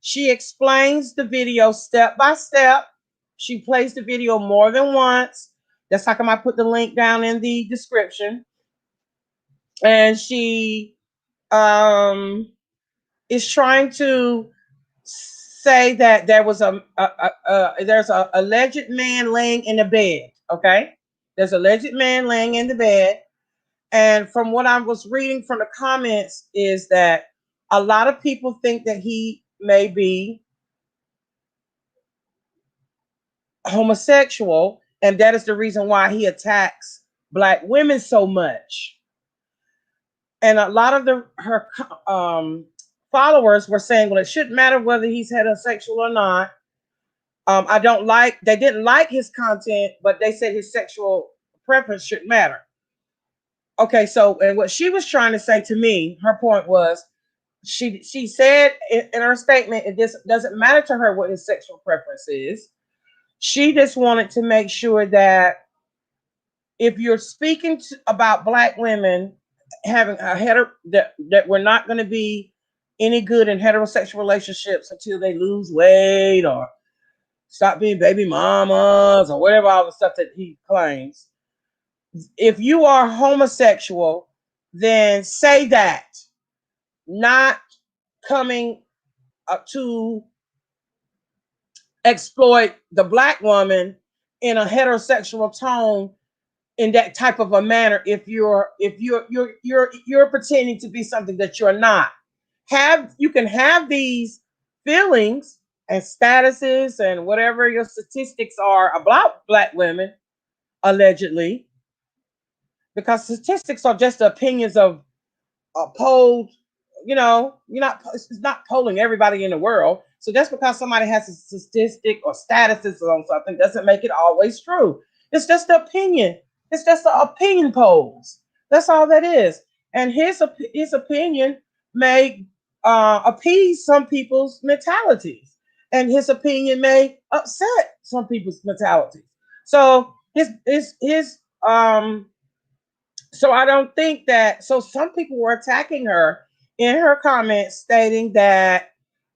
She explains the video step by step. She plays the video more than once. That's how come I put the link down in the description. And she is trying to say that there's a alleged man laying in the bed. Okay, there's a alleged man laying in the bed, and from what I was reading from the comments is that a lot of people think that he may be homosexual, and that is the reason why he attacks black women so much. And a lot of her followers were saying, well, it shouldn't matter whether he's heterosexual or not. They didn't like his content, but they said his sexual preference shouldn't matter. Okay, so, and what she was trying to say to me, her point was, she said in her statement, it just doesn't matter to her what his sexual preference is. She just wanted to make sure that if you're speaking about black women having that we're not going to be any good in heterosexual relationships until they lose weight or stop being baby mamas or whatever, all the stuff that he claims. If you are homosexual, then say that, not coming up to exploit the black woman in a heterosexual tone in that type of a manner if you're pretending to be something that you're not. You can have these feelings and statuses and whatever your statistics are about black women, allegedly, because statistics are just the opinions of polled, it's not polling everybody in the world. So just because somebody has a statistic or statuses on something doesn't make it always true. It's just the opinion. It's just the opinion polls. That's all that is. And his opinion may appease some people's mentalities, and his opinion may upset some people's mentalities. So so I don't think that. So some people were attacking her in her comments, stating that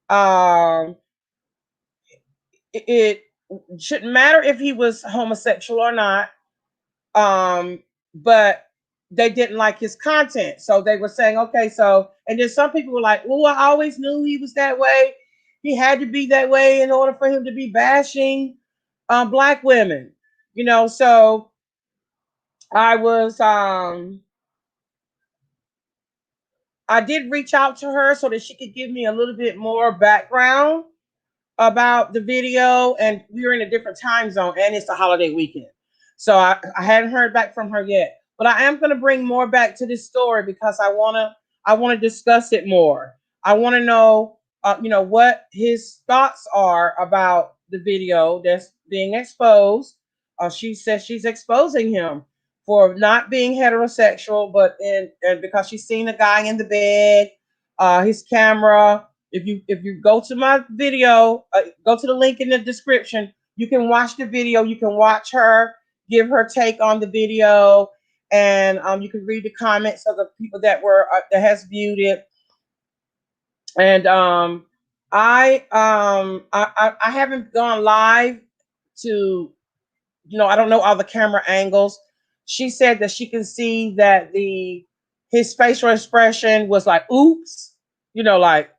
um, it shouldn't matter if he was homosexual or not, but they didn't like his content. So they were saying, okay, so, and then some people were like, well, I always knew he was that way. He had to be that way in order for him to be bashing black women, So I was I did reach out to her so that she could give me a little bit more background about the video. And we were in a different time zone, and it's a holiday weekend. So I hadn't heard back from her yet. But I am going to bring more back to this story because I want to discuss it more. I want to know what his thoughts are about the video that's being exposed. She says she's exposing him for not being heterosexual, but and because she's seen a guy in the bed, his camera. If you go to my video, go to the link in the description. You can watch the video. You can watch her give her take on the video, and you can read the comments of the people that has viewed it. And I haven't gone live to, I don't know all the camera angles. She said that she can see that his facial expression was like, oops, like,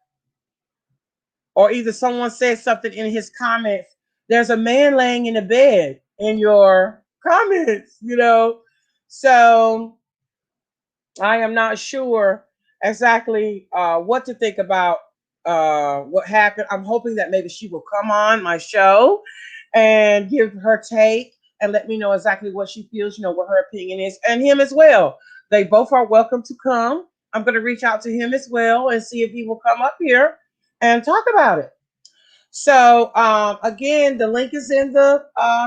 or either someone said something in his comments. There's a man laying in a bed in your comments, So I am not sure exactly what to think about what happened. I'm hoping that maybe she will come on my show and give her take and let me know exactly what she feels, what her opinion is, and him as well. They both are welcome to come. I'm going to reach out to him as well and see if he will come up here and talk about it. So again, the link is in the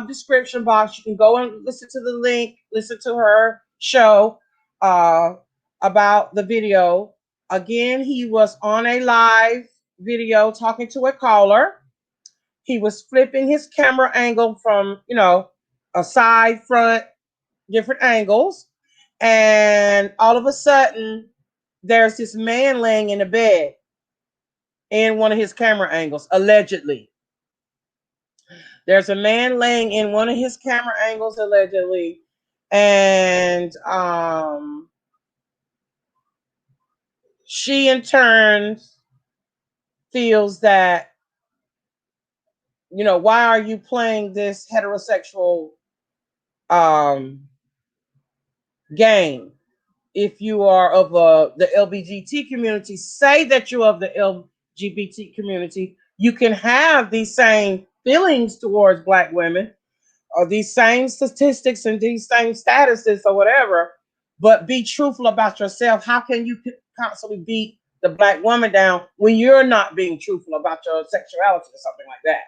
description box. You can go and listen to the link, listen to her show about the video. Again, he was on a live video talking to a caller. He was flipping his camera angle from, a side, front, different angles. And all of a sudden, there's this man laying in a bed in one of his camera angles, allegedly. There's a man laying in one of his camera angles, allegedly. And she, in turn, feels that, why are you playing this heterosexual game? If you are of the LGBT community, say that you're of the LGBT community, you can have these same feelings towards black women or these same statistics and these same statuses or whatever, but be truthful about yourself. How can you constantly beat the black woman down when you're not being truthful about your sexuality or something like that?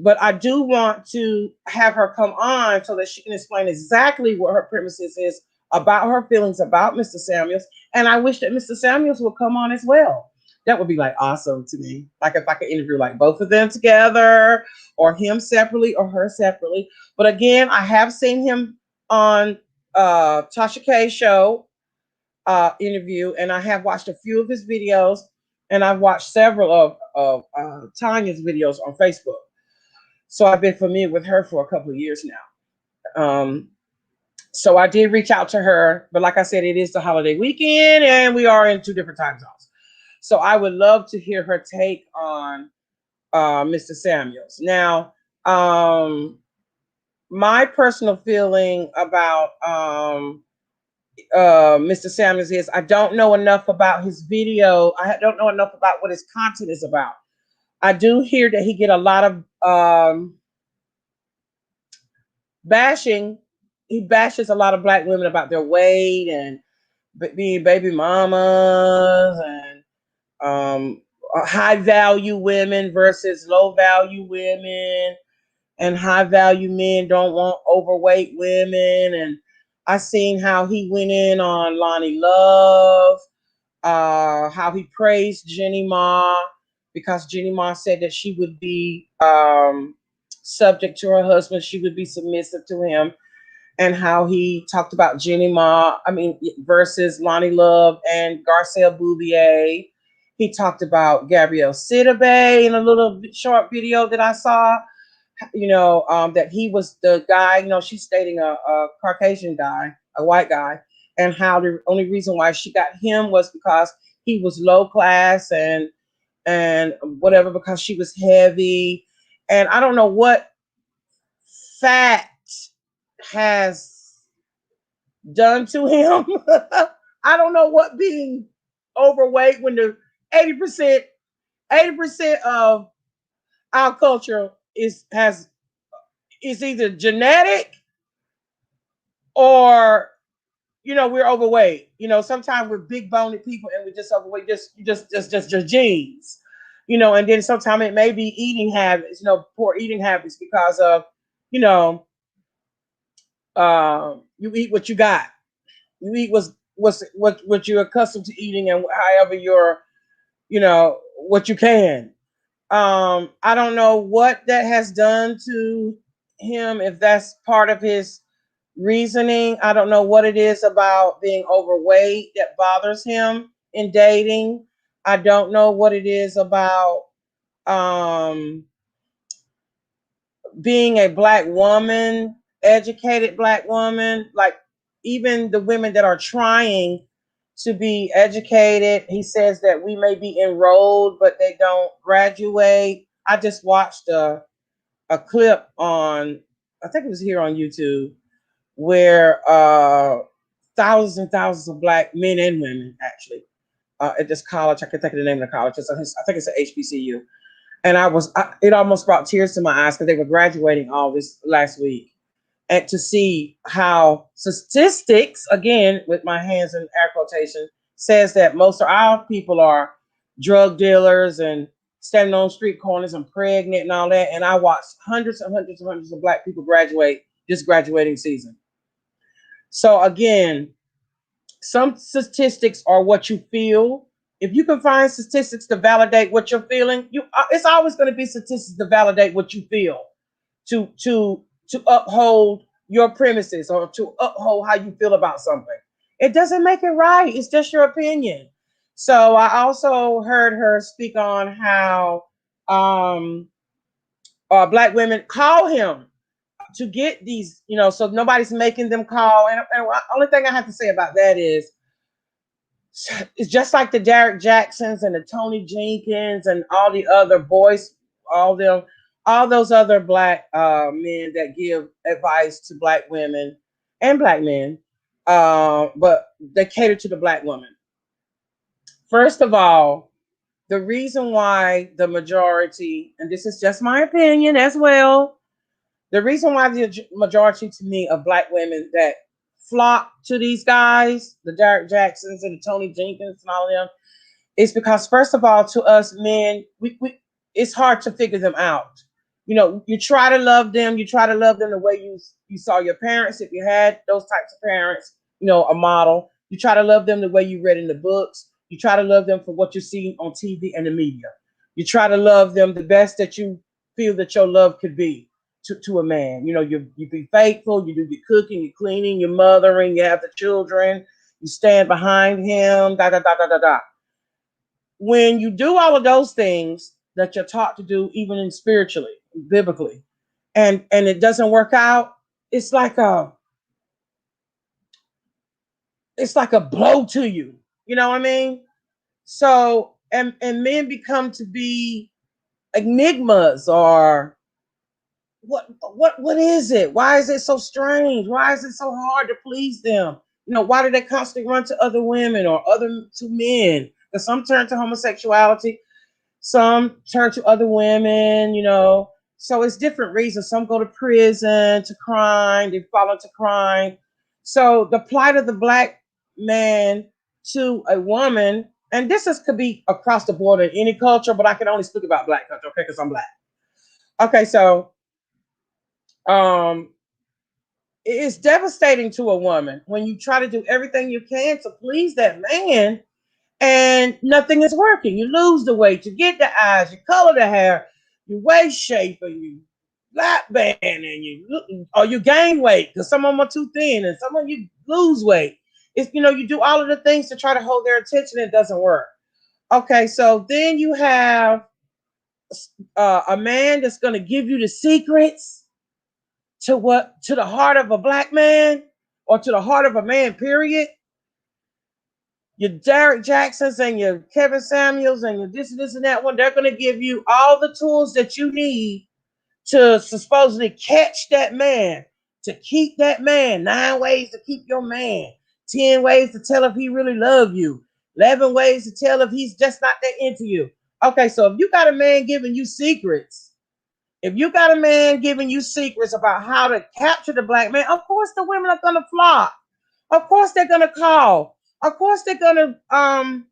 But I do want to have her come on so that she can explain exactly what her premises is about her feelings about Mr. Samuels. And I wish that Mr. Samuels would come on as well. That would be like awesome to me. Like if I could interview like both of them together or him separately or her separately. But again, I have seen him on Tasha K's show interview, and I have watched a few of his videos, and I've watched several of Tonya's videos on Facebook. So I've been familiar with her for a couple of years now. So I did reach out to her, but like I said, it is the holiday weekend and we are in two different time zones. So I would love to hear her take on Mr. Samuels. Now, my personal feeling about Mr. Samuels is I don't know enough about his video. I don't know enough about what his content is about. I do hear that he get a lot of bashing. He bashes a lot of black women about their weight and being baby mamas and high value women versus low value women, and high value men don't want overweight women. And I seen how he went in on Lonnie Love, how he praised Jenny Ma because Jenny Ma said that she would be subject to her husband, she would be submissive to him, and how he talked about Jenny Ma, versus Lonnie Love and Garcelle Bouvier. He talked about Gabrielle Sidibe in a little short video that I saw, that he was the guy, she's dating a Caucasian guy, a white guy, and how the only reason why she got him was because he was low class and whatever, because she was heavy. And I don't know what fat has done to him. I don't know what being overweight when the 80% 80% of our culture is either genetic or we're overweight. Sometimes we're big boned people and we're just overweight, just genes. And then sometimes it may be eating habits, poor eating habits because of, you eat what you got. You eat what you're accustomed to eating, and however you're, what you can. I don't know what that has done to him, if that's part of his reasoning. I don't know what it is about being overweight that bothers him in dating. I don't know what it is about being a black woman, educated black woman, like even the women that are trying to be educated. He says that we may be enrolled, but they don't graduate. I just watched a clip on, I think it was here on YouTube, where thousands and thousands of black men and women actually at this college. I can't think of the name of the college. I think it's a HBCU. And it almost brought tears to my eyes because they were graduating all this last week. And to see how statistics, again, with my hands in air quotation, says that most of our people are drug dealers and standing on street corners and pregnant and all that. And I watched hundreds and hundreds and hundreds of black people graduate this graduating season. So again, some statistics are what you feel. If you can find statistics to validate what you're feeling, it's always going to be statistics to validate what you feel, to uphold your premises or to uphold how you feel about something. It doesn't make it right. It's just your opinion. So I also heard her speak on how black women call him to get these, so nobody's making them call. And the only thing I have to say about that is, it's just like the Derek Jacksons and the Tony Jenkins and all the other boys, all those other black men that give advice to black women and black men, but they cater to the black woman. First of all, the reason why the majority, and this is just my opinion as well, the reason why the majority to me of black women that flock to these guys, the Derek Jacksons and the Tony Jenkins and all of them, is because first of all, to us men, we it's hard to figure them out. You try to love them, the way you saw your parents, if you had those types of parents, a model. You try to love them the way you read in the books. You try to love them for what you see on TV and the media. You try to love them the best that you feel that your love could be to a man. You be faithful, you do your cooking, your cleaning, your mothering, you have the children, you stand behind him, da da da da da da. When you do all of those things that you're taught to do, even in spiritually, biblically, and it doesn't work out, it's like a blow to you. You know what I mean? So and men become to be enigmas or what is it? Why is it so strange? Why is it so hard to please them? Why do they constantly run to other women or other to men? Because some turn to homosexuality, some turn to other women. So it's different reasons. Some go to prison to crime, they fall into crime. So the plight of the black man to a woman, and could be across the board in any culture, but I can only speak about black culture, okay, because I'm black. Okay, so um it's devastating to a woman when you try to do everything you can to please that man and nothing is working. You lose the weight, you get the eyes, you color the hair, you waist shape, and you lap band, and you gain weight because some of them are too thin, and some of you lose weight. It's you do all of the things to try to hold their attention, and it doesn't work. Okay, so then you have a man that's going to give you the secrets to the heart of a black man or to the heart of a man, period. Your Derek Jacksons and your Kevin Samuels and your this and that one, they're going to give you all the tools that you need to supposedly catch that man, to keep that man. 9 ways to keep your man. 10 ways to tell if he really loves you. 11 ways to tell if he's just not that into you. Okay, so if you got a man giving you secrets, about how to capture the black man, of course the women are going to flock. Of course they're going to call. Of course they're going to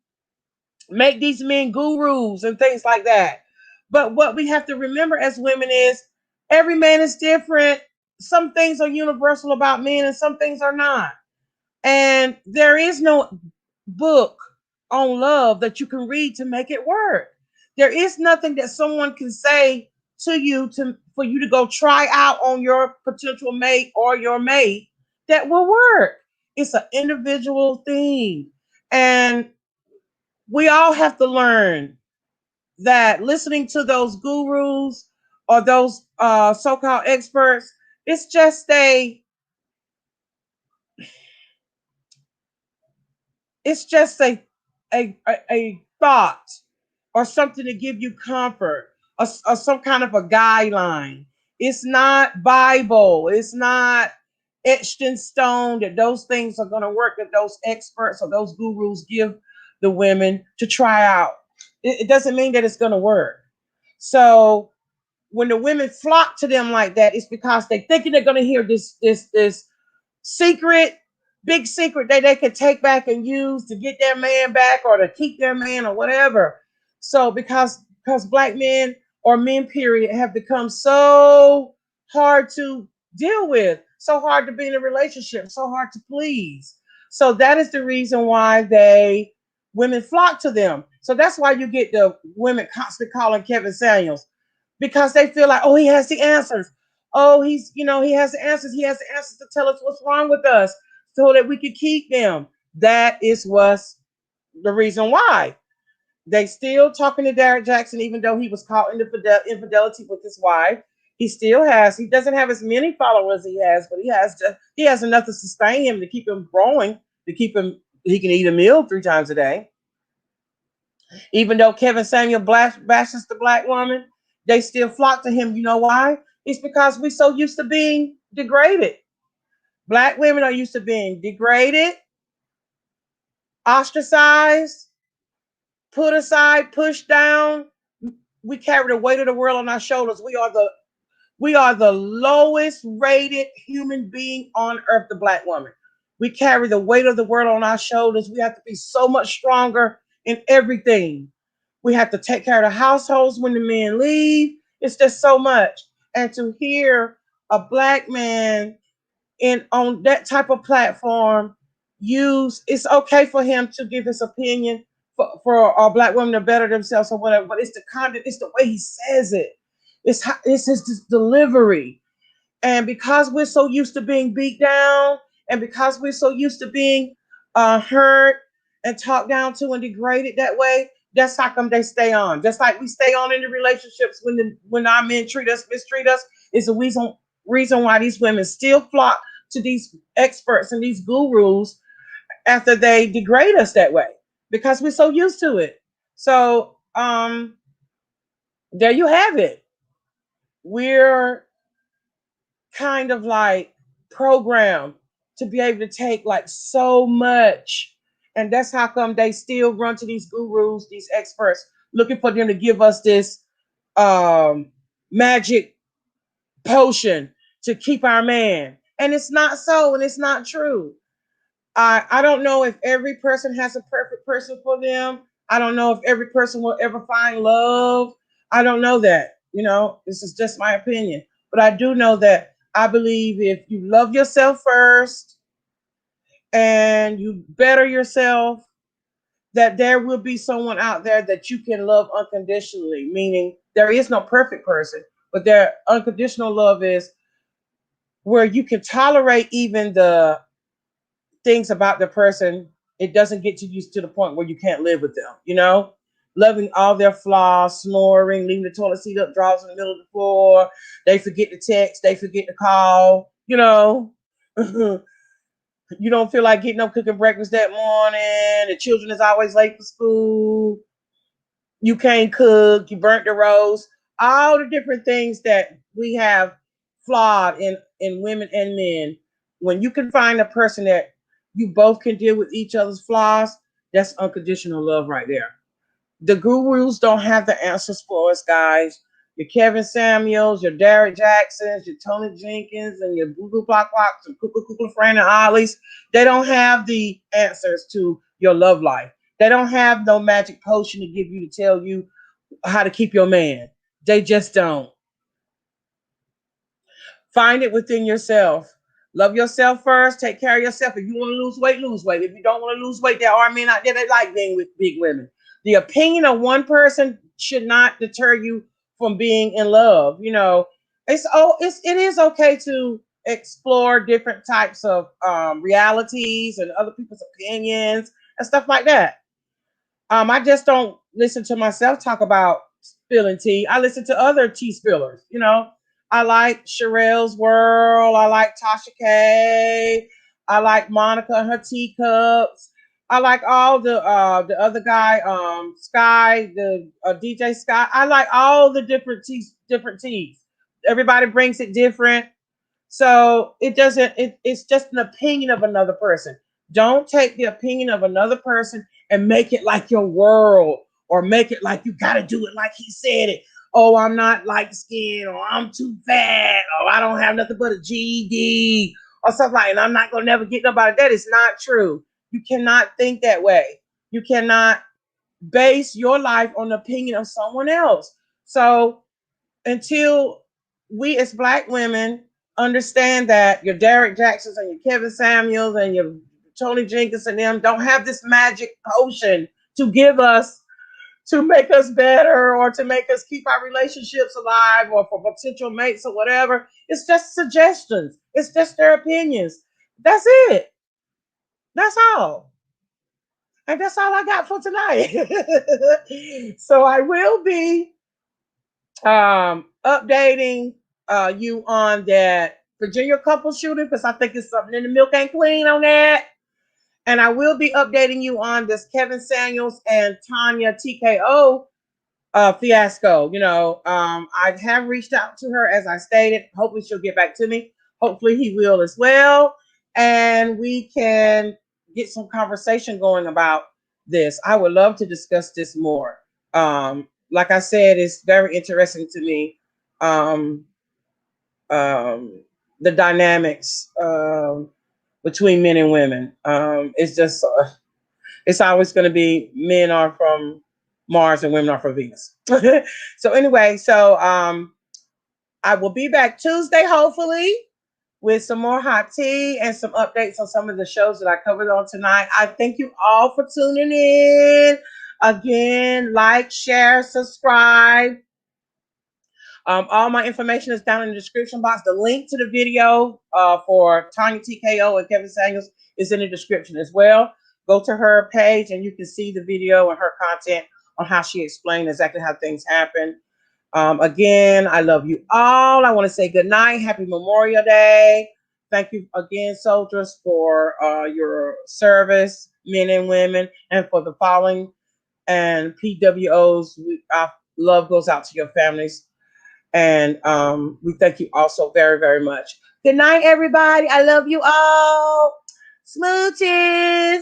make these men gurus and things like that. But what we have to remember as women is every man is different. Some things are universal about men and some things are not. And there is no book on love that you can read to make it work. There is nothing that someone can say to you for you to go try out on your potential mate or your mate that will work. It's an individual thing. And we all have to learn that listening to those gurus or those so-called experts, it's just a thought or something to give you comfort or some kind of a guideline. It's not Bible. It's not etched in stone that those things are going to work that those experts or those gurus give the women to try out. It doesn't mean that it's going to work. So when the women flock to them like that, it's because they thinking they're going to hear this secret, big secret that they can take back and use to get their man back or to keep their man or whatever. So because black men or men period have become so hard to deal with, so hard to be in a relationship, so hard to please. So that is the reason why women flock to them. So that's why you get the women constantly calling Kevin Samuels because they feel like, oh, he has the answers. Oh, he has the answers. He has the answers to tell us what's wrong with us so that we can keep them. That is what's the reason why. They still talking to Derek Jackson, even though he was caught in infidelity with his wife. He doesn't have as many followers he has, but he has enough to sustain him, to keep him growing, he can eat a meal 3 times a day. Even though Kevin Samuel bashes the black woman, they still flock to him. You know why? It's because we're so used to being degraded. Black women are used to being degraded, ostracized, put aside, pushed down. We carry the weight of the world on our shoulders. We are the lowest rated human being on earth, the black woman. We carry the weight of the world on our shoulders. We have to be so much stronger in everything. We have to take care of the households when the men leave. It's just so much. And to hear a black man on that type of platform it's okay for him to give his opinion for a black woman to better themselves or whatever, but it's the way he says it. It's his delivery. And because we're so used to being beat down, and because we're so used to being hurt and talked down to and degraded that way, that's how come they stay on. Just like we stay on in the relationships when our men mistreat us, is the reason why these women still flock to these experts and these gurus after they degrade us that way, because we're so used to it. So there you have it. We're kind of like programmed to be able to take like so much. And that's how come they still run to these gurus, these experts, looking for them to give us this um, magic potion to keep our man. And it's not so, and it's not true. I don't know if every person has a perfect person for them. I don't know if every person will ever find love. I don't know that. You know, this is just my opinion. But I do know that I believe if you love yourself first and you better yourself, that there will be someone out there that you can love unconditionally, meaning there is no perfect person, but their unconditional love is where you can tolerate even the things about the person. It doesn't get to you to the point where you can't live with them, you know? Loving all their flaws, snoring, leaving the toilet seat up, drawers in the middle of the floor. They forget to text, they forget to call, you know? You don't feel like getting up cooking breakfast that morning. The children is always late for school. You can't cook. You burnt the roast. All the different things that we have flawed in women and men. When you can find a person that you both can deal with each other's flaws, that's unconditional love right there. The gurus don't have the answers for us, guys. Your Kevin Samuels, your Derek Jacksons, your Tony Jenkins, and your Boo Boo Block Blocks, and Cuckoo Cuckoo Fran and Ollies, they don't have the answers to your love life. They don't have no magic potion to give you to tell you how to keep your man. They just don't. Find it within yourself. Love yourself first. Take care of yourself. If you want to lose weight, lose weight. If you don't want to lose weight, there are men out there that like being with big women. The opinion of one person should not deter you from being in love. You know, it is okay to explore different types of realities and other people's opinions and stuff like that. I just don't listen to myself talk about spilling tea. I listen to other tea spillers. You know, I like Sherelle's World. I like Tasha K. I like Monica and her teacups. I like all the other guy, Sky, the DJ Sky. I like all the different teas. Everybody brings it different. So it doesn't, it's just an opinion of another person. Don't take the opinion of another person and make it like your world, or make it like you got to do it like he said it. Oh, I'm not light skinned, or I'm too fat, or I don't have nothing but a GED, or something like that. And I'm not going to never get nobody. That is not true. You cannot think that way. You cannot base your life on the opinion of someone else. So until we as black women understand that your Derek Jacksons and your Kevin Samuels and your Tony Jenkins and them don't have this magic potion to give us to make us better or to make us keep our relationships alive or for potential mates or whatever. It's just suggestions. It's just their opinions. That's it. That's all. And that's all I got for tonight. So I will be updating you on that Virginia couple shooting because I think it's something in the milk ain't clean on that. And I will be updating you on this Kevin Samuels and Tonya Tko fiasco. You know, I have reached out to her as I stated. Hopefully she'll get back to me. Hopefully he will as well. And we can get some conversation going about this. I would love to discuss this more. Like I said, it's very interesting to me. Um, the dynamics between men and women. It's just it's always going to be men are from Mars and women are from Venus. So anyway, I will be back Tuesday, hopefully, with some more hot tea and some updates on some of the shows that I covered on tonight. I thank you all for tuning in. Again, like, share, subscribe. All my information is down in the description box. The link to the video for Tonya Tko and Kevin Samuels is in the description as well. Go to her page and you can see the video and her content on how she explained exactly how things happen. Again, I love you all. I want to say good night. Happy Memorial Day. Thank you again, soldiers, for your service, men and women, and for the following and PWOs. Our love goes out to your families. And we thank you all so very, very much. Good night, everybody. I love you all. Smooches.